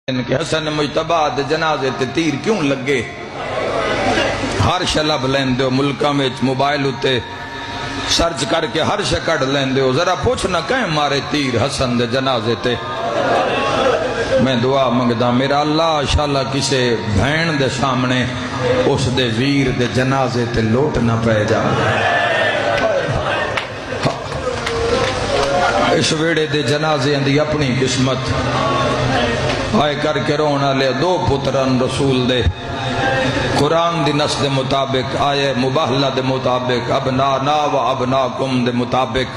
کہ حسن مجتبہ دے جنازے تے تیر کیوں لگے؟ ہر شلب لین دیو ملکہ میں موبائل ہوتے سرچ کر کے ہر شکڑ لین دیو، ذرا پوچھنا کہیں مارے تیر حسن دے جنازے تے۔ میں دعا منگدا میرا اللہ انشاءاللہ کسے بھین دے سامنے اس دے ویر دے جنازے تے لوٹ نہ پہ جا۔ اس ویڑے دے جنازے اندی اپنی قسمت آئے کر کے رونا لے دو پتران رسول دے قرآن دی نس دے مطابق آئے مباہلہ دے مطابق ابنانا و ابناکم دے مطابق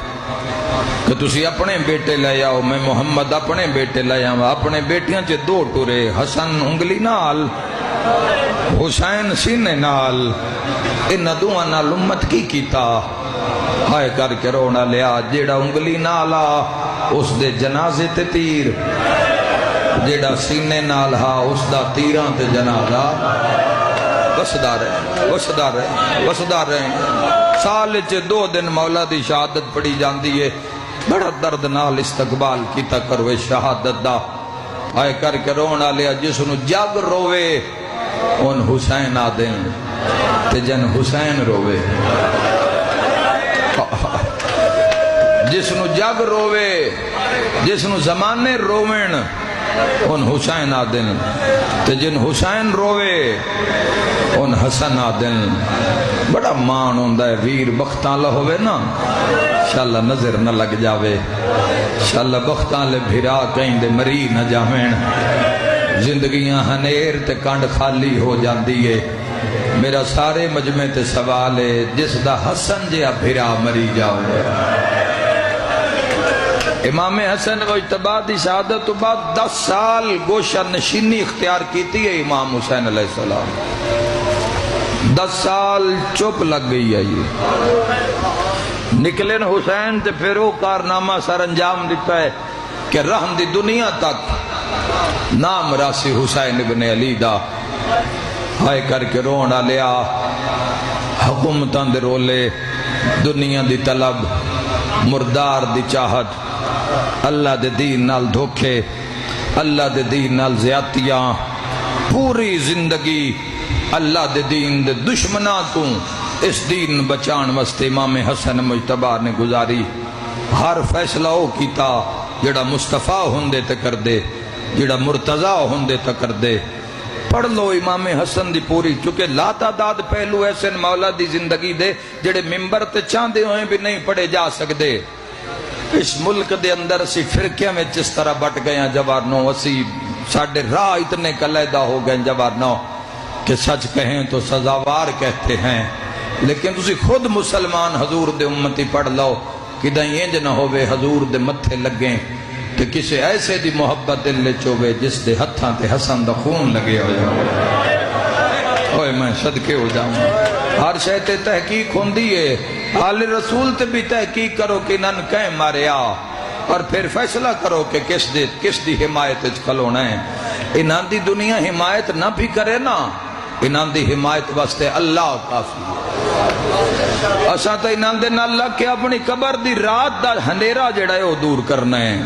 کہ تسی اپنے بیٹے لے آؤ، میں محمد اپنے بیٹے لے آؤں، اپنے بیٹیاں چے دو ٹورے، حسن انگلی نال حسین سینے نال، ان دعا نال امت کی کیتا آئے کر کے رونا لیا جیڑا انگلی نالا اس دے جنازے تے تیر، جیڑا سینے نال ہا اس دا تیران تے جنازہ وسدا رہے سال چے 2 دن مولا دی شہادت پڑی جاندی ہے، بڑا درد نال استقبال کیتا کروے شہادت دا آئے کر کے رونا لیا جس نو جگ روے ان حسین آدن تے جن حسین روے، جس نو جگ روے جس نو زمانے روین ان حسین آدن تے جن حسین روے ان حسن آدن۔ بڑا مان ہوندہ ہے ویر بختان لہ ہوئے نا انشاءاللہ نظر نہ لگ جاوے، انشاءاللہ بختان لے بھیرا کہیں دے مری نہ جاوین، زندگیاں ہنیر تے کانڈ خالی ہو جاندی ہے۔ میرا سارے مجمع تے سوال ہے جس دا حسن جیا بھیرا مری جاوے۔ امام حسن مجتبہ دی شہادت تو بعد 10 سال گوشہ نشینی اختیار کیتی ہے امام حسین علیہ السلام، 10 سال چپ لگ گئی ہے یہ نکلن حسین تے پھر وہ کارنامہ سر انجام دیتا ہے کہ رحم دی دنیا تک نام راسی حسین ابن علی دا آئے کر کے رونا لیا حکومتاں دے رولے، دنیا دی طلب، مردار دی چاہت، اللہ دے دین نال دھوکے، اللہ دے دین نال زیادتیاں، پوری زندگی اللہ دے دین دے دشمناں تو اس دین بچان واسطے امام حسن مجتبہ نے گزاری۔ ہر فیصلہ ہو کیتا جڑا مصطفیٰ ہوندے تے کر دے، جڑا مرتضیٰ ہوندے تے کر دے۔ پڑھ لو امام حسن دی پوری، چونکہ لا تعداد پہلو ایسے مولا دی زندگی دے جڑے ممبر تے چاندے ہوئے بھی نہیں پڑھے جا سکدے۔ اس ملک دے اندر اسی فرقے میں جس طرح بٹ گئے ہیں جوارنوں، اسی ساڑھے راہ اتنے کلیدہ ہو گئے جوارنوں کہ سچ کہیں تو سزاوار کہتے ہیں، لیکن تسی خود مسلمان حضور دے امتی پڑھ لو کہ دائیں انج نہ ہوئے حضور دے متھے لگیں کہ کسی ایسے دی محبت دل لے چوبے جس دے ہتھاں تے حسن دا خون لگے ہو جائے۔ اوہ میں صدقے ہو جاؤں، ہر شہتے تحقیق ہوندی ہے، آل رسول تے بھی تحقیق کرو کہ نن کہیں ماریا اور پھر فیصلہ کرو کہ کس دی حمایت کھلونا ہے۔ انہاں دی دنیا حمایت نہ بھی کرے نا، انہاں دی حمایت واسطے اللہ کافی ہے۔ اساں تے انہاں دے نال لگ کے اپنی قبر دی رات دا ہنیرا جڑا ہے وہ دور کرنا ہے،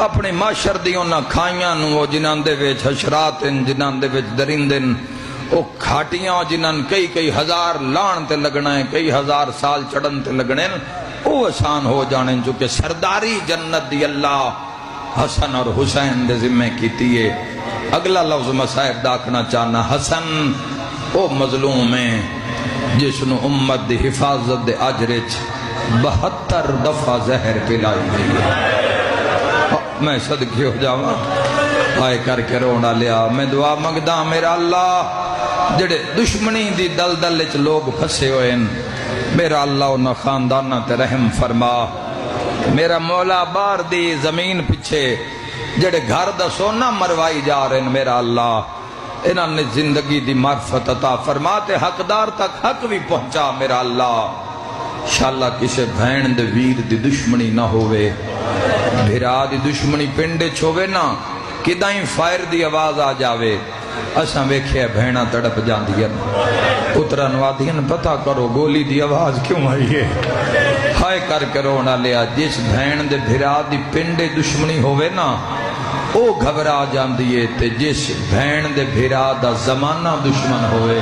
اپنی معاشر دی انہاں کھائیاں نو جنہاں دے وچ حشرات ہیں، جنہاں دے وچ درندن، او کھاٹیاں جنہاں کئی ہزار لان تے لگنا ہے، کئی ہزار سال چڑھن تے لگنے او آسان ہو جانے، چونکہ سرداری جنت دی اللہ حسن اور حسین دے ذمہ کیتی ہے۔ اگلا لفظ مسائب داکھنا چاہنا، حسن او مظلوم ہے جس نو امت دی حفاظت دے اجرچ 72 دفعہ زہر پلائی گئی ہے۔ میں صدقے ہو جاواں، آئے کر کے رونا لیا میں دعا منگدا میرا اللہ جڑے دشمنی دی دلدل وچ لوگ پھسے ہوئے ہیں، میرا اللہ انہاں خانداناں تے رحم فرما۔ میرا مولا بار دی زمین پچھے جڑے گھر دا سونا مروائی جا رہے ہیں، میرا اللہ انہاں نے زندگی دی معرفت عطا فرما تے حقدار تک حق بھی پہنچا۔ میرا اللہ انشاءاللہ کسے بھین دے ویر دی دشمنی نہ ہوئے، بھرا دی دشمنی پنڈے چھوے نہ کدائیں فائر دی آواز آ جاوے، اساں ویکھے بھینا تڑپ جاندیاں، پتران وادیاں پتہ کرو گولی دی آواز کیوں آئی ہے۔ ہائے کر کے رونا لیا جس بھین دے بھرا دی پنڈے دشمنی ہوئے نا او گھبرا جاندی ہے تے جس بھین دے بھرا دا زمانہ دشمن ہوئے